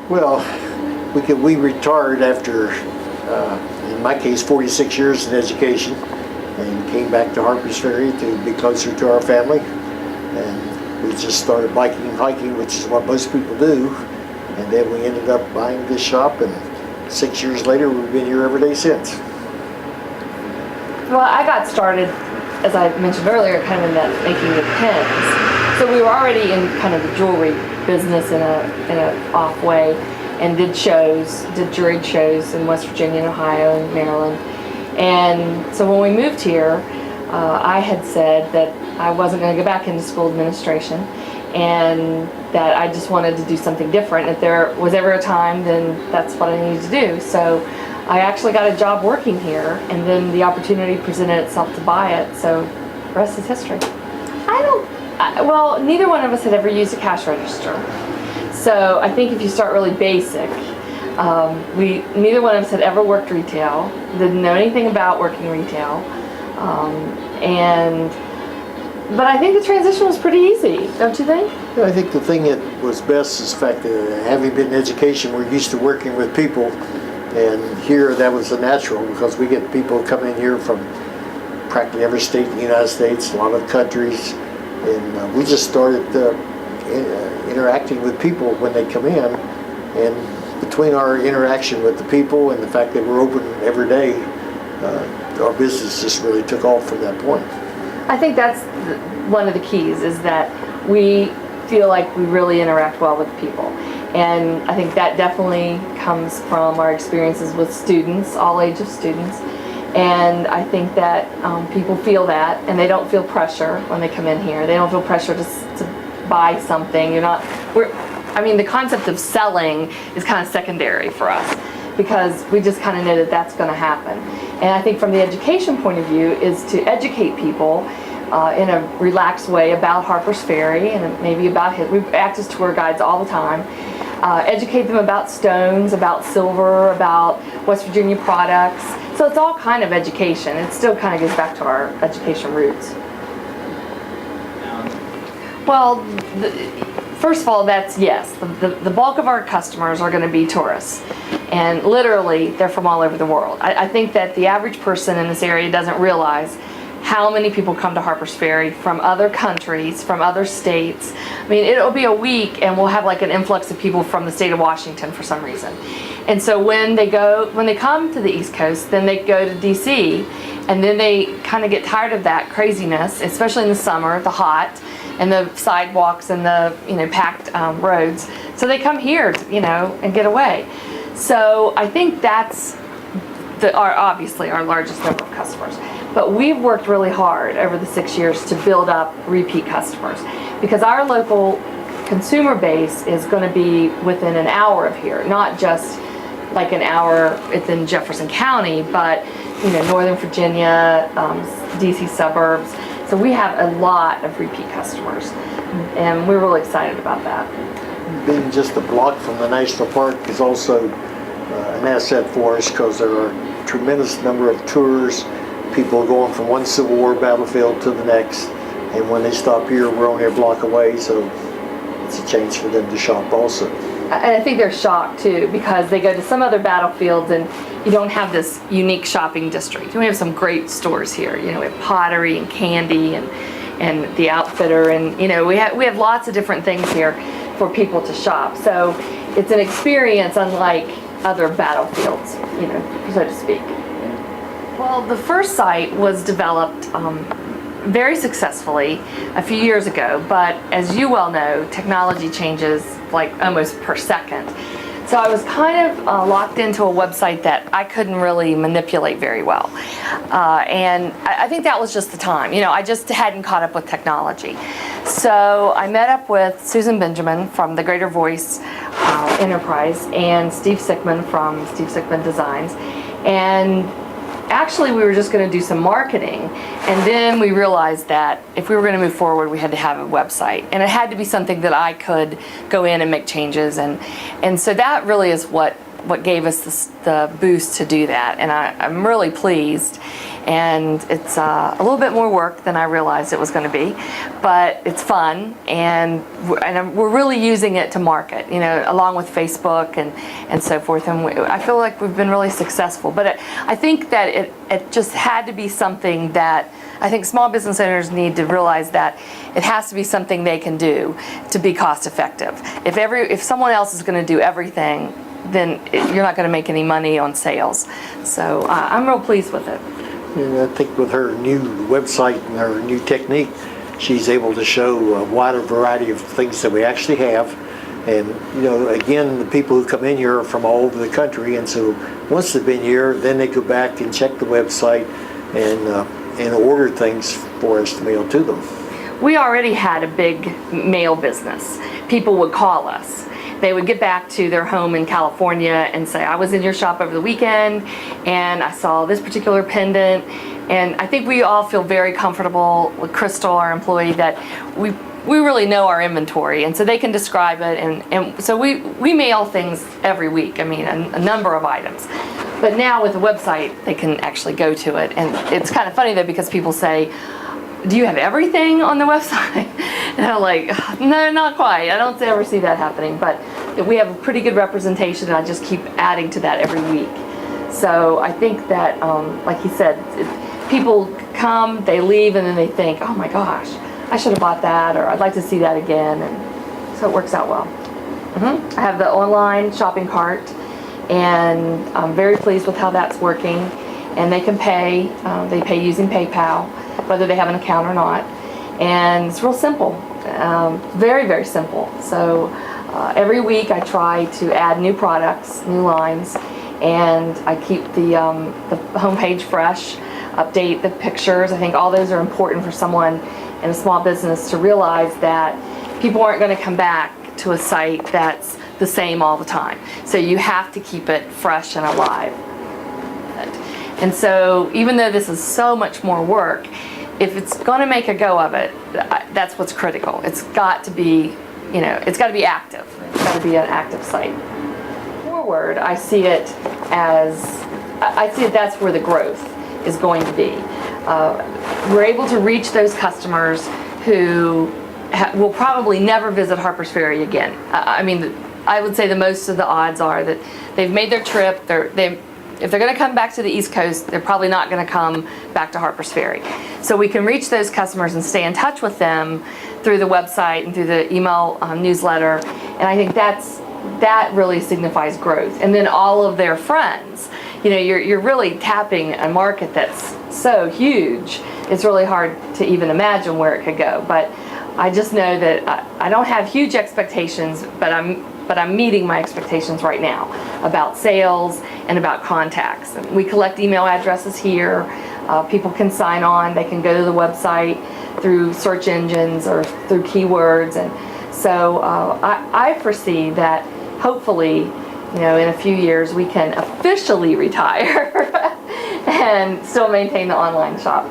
Well, we retired after, in my case, 46 years in education, and came back to Harpers Ferry to be closer to our family. And we just started biking and hiking, which is what most people do. And then we ended up buying this shop, and 6 years later, we've been here every day since. Well, I got started, as I mentioned earlier, kind of in that making the pins. So we were already in kind of the jewelry business in a off way, and did juried shows in West Virginia and Ohio and Maryland. And so when we moved here, I had said that I wasn't going to go back into school administration, and that I just wanted to do something different. If there was ever a time, then that's what I needed to do. So I actually got a job working here, and then the opportunity presented itself to buy it. So the rest is history. Well, neither one of us had ever used a cash register. So I think if you start really basic, neither one of us had ever worked retail, didn't know anything about working retail, but I think the transition was pretty easy, don't you think? Yeah, I think the thing that was best is the fact that having been in education, we're used to working with people, and here that was a natural, because we get people coming in here from practically every state in the United States, a lot of countries, and we just started interacting with people when they come in, and between our interaction with the people and the fact that we're open every day, our business just really took off from that point. I think that's one of the keys, is that we feel like we really interact well with people. And I think that definitely comes from our experiences with students, all age of students. And I think that people feel that, and they don't feel pressure when they come in here. They don't feel pressure to buy something. The concept of selling is kind of secondary for us, because we just kind of know that that's going to happen. And I think from the education point of view is to educate people in a relaxed way about Harpers Ferry, and maybe about we act as tour guides all the time. Educate them about stones, about silver, about West Virginia products. So it's all kind of education. It still kind of goes back to our education roots. Well, first of all, that's yes. The bulk of our customers are going to be tourists. And literally, they're from all over the world. I think that the average person in this area doesn't realize how many people come to Harpers Ferry from other countries, from other states. I mean, it'll be a week and we'll have like an influx of people from the state of Washington for some reason. And so when they come to the East Coast, then they go to DC, and then they kind of get tired of that craziness, especially in the summer, the hot, and the sidewalks and the packed roads. So they come here, and get away. So I think that's obviously our largest number of customers. But we've worked really hard over the 6 years to build up repeat customers, because our local consumer base is going to be within an hour of here, not just like an hour within Jefferson County, but Northern Virginia, DC suburbs. So we have a lot of repeat customers, and we're really excited about that. Being just a block from the national park is also an asset for us, because there are a tremendous number of tours, people going from one Civil War battlefield to the next, and when they stop here, we're only a block away, so it's a chance for them to shop also. And I think they're shocked too, because they go to some other battlefields and you don't have this unique shopping district. We have some great stores here. We have pottery and candy and the Outfitter, and we have lots of different things here for people to shop. So it's an experience unlike other battlefields, so to speak. Well, the first site was developed very successfully a few years ago, but as you well know, technology changes like almost per second. So I was kind of locked into a website that I couldn't really manipulate very well. And I think that was just the time. I just hadn't caught up with technology. So I met up with Susan Benjamin from the Greater Voice Enterprise and Steve Sickman from Steve Sickman Designs. And actually, we were just going to do some marketing, and then we realized that if we were going to move forward, we had to have a website, and it had to be something that I could go in and make changes, and so that really is what what gave us the boost to do that, and I'm really pleased. And it's a little bit more work than I realized it was going to be, but it's fun, and we're really using it to market, along with Facebook and so forth. And I feel like we've been really successful. But I think that it just had to be something that I think small business owners need to realize, that it has to be something they can do to be cost effective. If someone else is going to do everything, then you're not going to make any money on sales. So I'm real pleased with it. And I think with her new website and her new technique, she's able to show a wider variety of things that we actually have. And, again, the people who come in here are from all over the country. And so once they've been here, then they go back and check the website and order things for us to mail to them. We already had a big mail business. People would call us. They would get back to their home in California and say, I was in your shop over the weekend and I saw this particular pendant. And I think we all feel very comfortable with Crystal, our employee, that we really know our inventory, and so they can describe it. And so we mail things every week, a number of items. But now with the website, they can actually go to it. And it's kind of funny though, because people say, do you have everything on the website? And I'm like, no, not quite. I don't ever see that happening, but we have a pretty good representation, and I just keep adding to that every week. So I think that, like he said, people come, they leave, and then they think, oh my gosh, I should have bought that, or I'd like to see that again. And so it works out well. I have the online shopping cart, and I'm very pleased with how that's working. And they can pay, they pay using PayPal, whether they have an account or not. And it's real simple, very, very simple. So every week I try to add new products, new lines, and I keep the homepage fresh, update the pictures. I think all those are important for someone in a small business to realize that people aren't going to come back to a site that's the same all the time. So you have to keep it fresh and alive. And so even though this is so much more work, if it's going to make a go of it, that's what's critical. It's got to be, it's got to be active. It's got to be an active site. Forward, I see it that's where the growth is going to be. We're able to reach those customers who will probably never visit Harpers Ferry again. I would say the most of the odds are that they've made their trip. If they're going to come back to the East Coast, they're probably not going to come back to Harpers Ferry. So we can reach those customers and stay in touch with them through the website and through the email newsletter. And I think that really signifies growth. And then all of their friends. You're really tapping a market that's so huge. It's really hard to even imagine where it could go. But I just know that I don't have huge expectations, but I'm meeting my expectations right now about sales and about contacts. We collect email addresses here. People can sign on. They can go to the website through search engines or through keywords. And so I foresee that hopefully, in a few years, we can officially retire and still maintain the online shop.